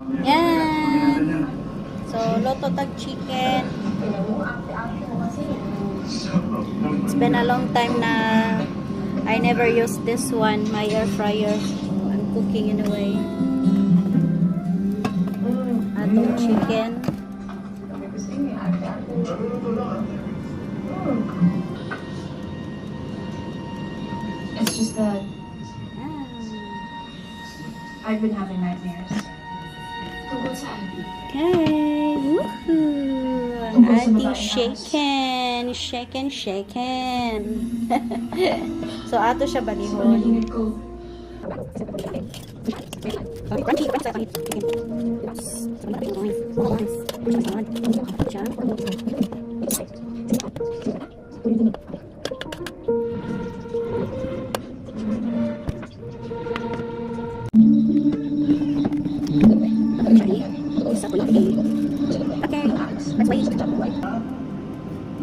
Yan. So, loto tag chicken. It's been a long time na I never used this one, my air fryer. I'm cooking in a way. Atong chicken. It's just that I've been having nightmares. Tungkol saan? Okay. Woohoo! Ang ating shaken. Shaken. So, ato siya balihon. Panaginip ko. Okay, let's wait.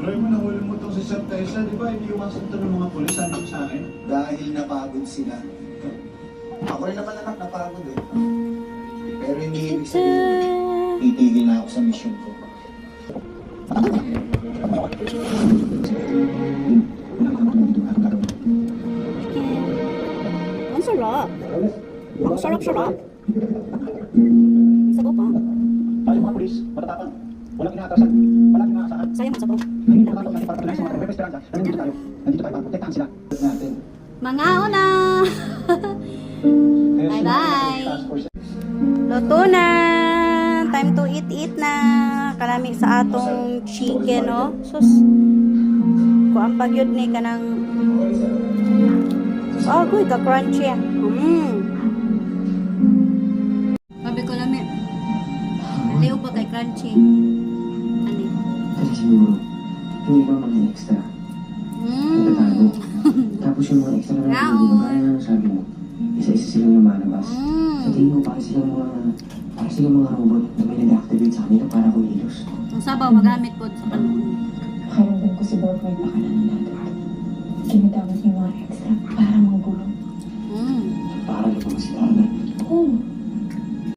Bro, mo nahuli mo itong si Sir Tessa, di ba? Iniiwasan ito ng mga pulis, sabi mo sa akin. Dahil napagod sila. Ako rin naman anak, napagod eh. Pero hindi ibig sabihin, titigil na ako sa mission ko. Ang sarap. Ang sarap-sarap. Sabaw pa. Tayo mga pulis, matatapang. Walang inaatasan, walang inaasahan. Sayang ang sabaw. Hindi na natin para patuloy sa mga Pepe Esperanza na nandito tayo. Nandito tayo para protektahan sila. Natin. Mga una! Bye-bye! Luto na! Time to eat na! Kalami sa atong chicken, no? Sus! Kuang pagyod ni ka ng... Oh, good! Ka-crunchy. Sabi ko lami. Aliw ba kay crunchy? Ano? Kasi siguro, yung iba mga extra, nagtatago. Tapos yung mga extra na nagtatago, kaya nga sabi mo, isa-isa silang lumalabas. Sa tingin mo, para silang mga robot na may nag-activate sa kanila para kumilos. Ang sabaw, magamit po sa panahon. Nakaramdam ko si Bob may pakalanan natin. Ginagamit niyo mga extra para manggulong. Para na mga si Dana. Oo.